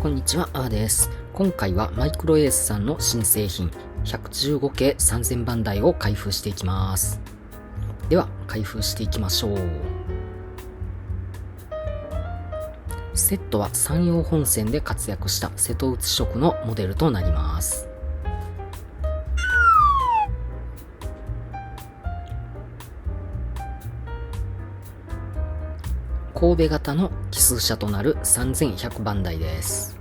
こんにちは、あーです。今回はマイクロエースさんの新製品115系3000番台を開封していきます。では開封していきましょう。セットは山陽本線で活躍した瀬戸内色のモデルとなります。神戸型の奇数車となる3100番台です。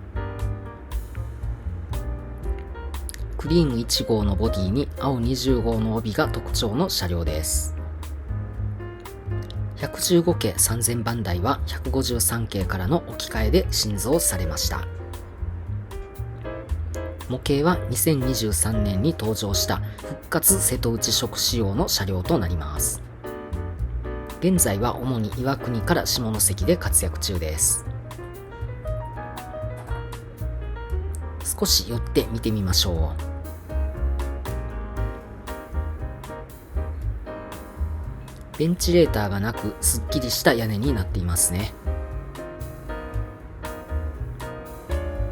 クリーム1号のボディに青20号の帯が特徴の車両です。115系3000番台は153系からの置き換えで新造されました。模型は2023年に登場した復活瀬戸内色仕様の車両となります。現在は主に岩国から下関で活躍中です。少し寄って見てみましょう。ベンチレーターがなくすっきりした屋根になっていますね。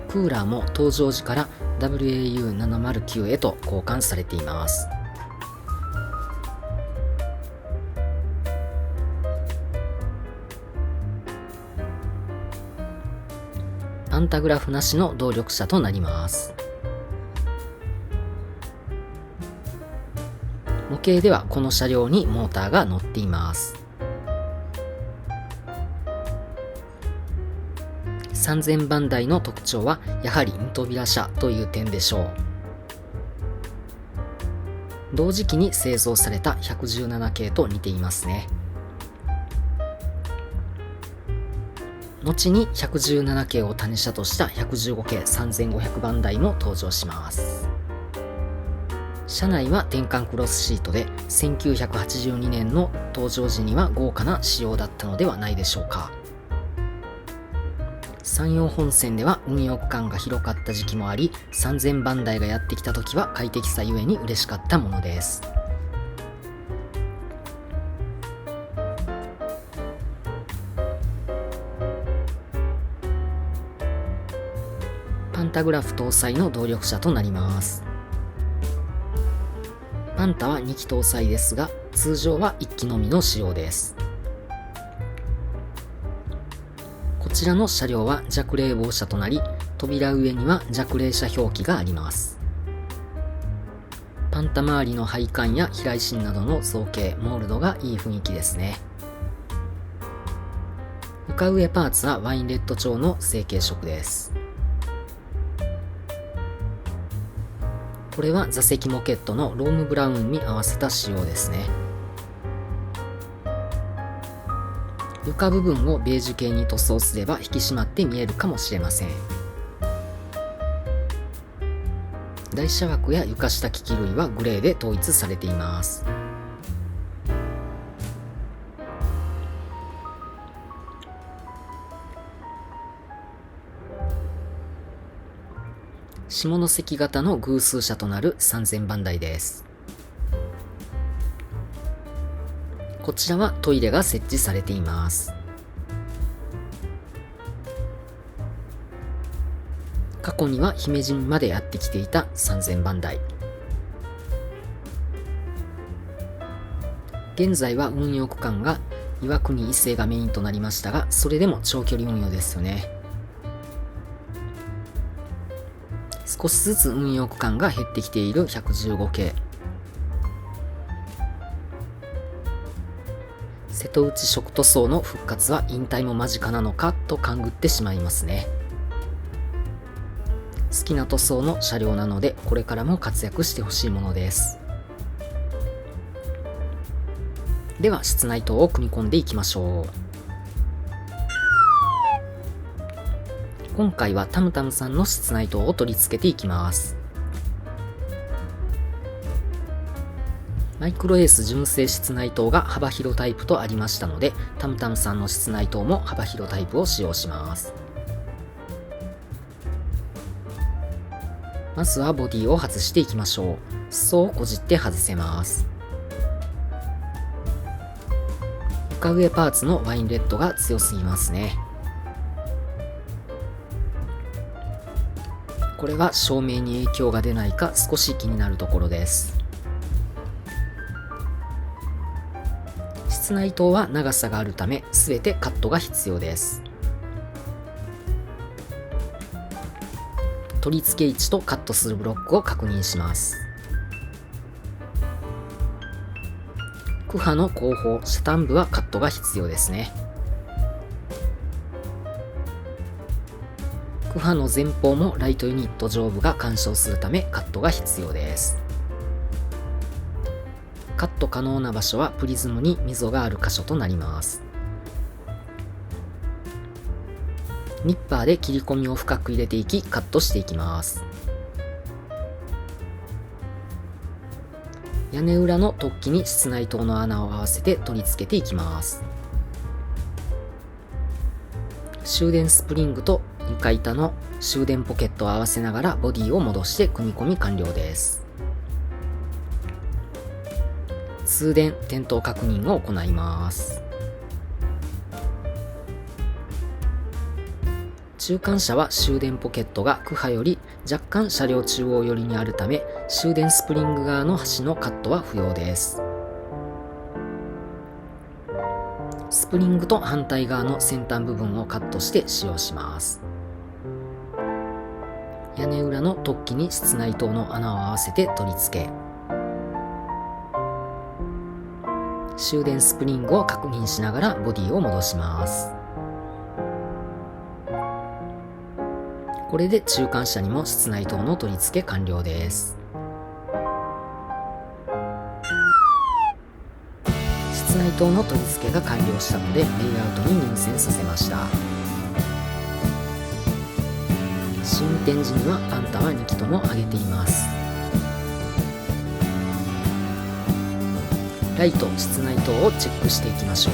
クーラーも登場時から WAU709 へと交換されています。パンタグラフなしの動力車となります。模型ではこの車両にモーターが乗っています。3000番台の特徴はやはり2扉車という点でしょう。同時期に製造された117系と似ていますね。後に117系を種車とした115系3500番台も登場します。車内は転換クロスシートで1982年の登場時には豪華な仕様だったのではないでしょうか。山陽本線では運用区間が広かった時期もあり、3000番台がやってきた時は快適さゆえに嬉しかったものです。パンタグラフ搭載の動力車となります。パンタは2機搭載ですが、通常は1機のみの仕様です。こちらの車両は弱冷房車となり、扉上には弱冷車表記があります。パンタ周りの配管や避雷針などの造形、モールドがいい雰囲気ですね。床上パーツはワインレッド調の成型色です。これは座席モケットのロームブラウンに合わせた仕様ですね。床部分をベージュ系に塗装すれば引き締まって見えるかもしれません。台車枠や床下機器類はグレーで統一されています。下関型の偶数車となる3000番台です。こちらはトイレが設置されています。過去には姫路までやってきていた3000番台。現在は運用区間が岩国伊勢がメインとなりましたが、それでも長距離運用ですよね。少しずつ運用区間が減ってきている115系。瀬戸内色塗装の復活は引退も間近なのかと勘ぐってしまいますね。好きな塗装の車両なので、これからも活躍してほしいものです。では室内灯を組み込んでいきましょう。今回はタムタムさんの室内灯を取り付けていきます。マイクロエース純正室内灯が幅広タイプとありましたので、タムタムさんの室内灯も幅広タイプを使用します。まずはボディを外していきましょう。裾をこじって外せます。床上パーツのワインレッドが強すぎますね。これは照明に影響が出ないか少し気になるところです。室内灯は長さがあるため全てカットが必要です。取り付け位置とカットするブロックを確認します。クハの後方、遮端部はカットが必要ですね。クハの前方もライトユニット上部が干渉するためカットが必要です。カット可能な場所はプリズムに溝がある箇所となります。ニッパーで切り込みを深く入れていきカットしていきます。屋根裏の突起に室内灯の穴を合わせて取り付けていきます。終電スプリングと床板の終電ポケットを合わせながらボディを戻して組み込み完了です。通電点灯確認を行います。中間車は終電ポケットがクハより若干車両中央寄りにあるため終電スプリング側の端のカットは不要です。スプリングと反対側の先端部分をカットして使用します。屋根裏の突起に室内灯の穴を合わせて取り付け、終電スプリングを確認しながらボディを戻します。これで中間車にも室内灯の取り付け完了です。室内灯の取り付けが完了したのでレイアウトに入線させました。試運転時にはパンタは2機とも上げています。ライト、室内灯をチェックしていきましょう。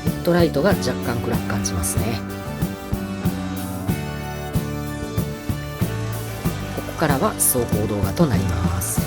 ヘッドライトが若干暗く感じますね。ここからは走行動画となります。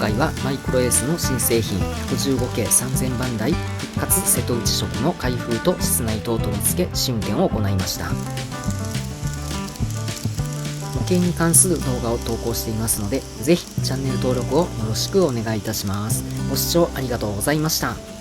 回はマイクロエースの新製品115系3000番台復活瀬戸内色の開封と室内等取り付け試運転を行いました。模型に関する動画を投稿していますので、ぜひチャンネル登録をよろしくお願いいたします。ご視聴ありがとうございました。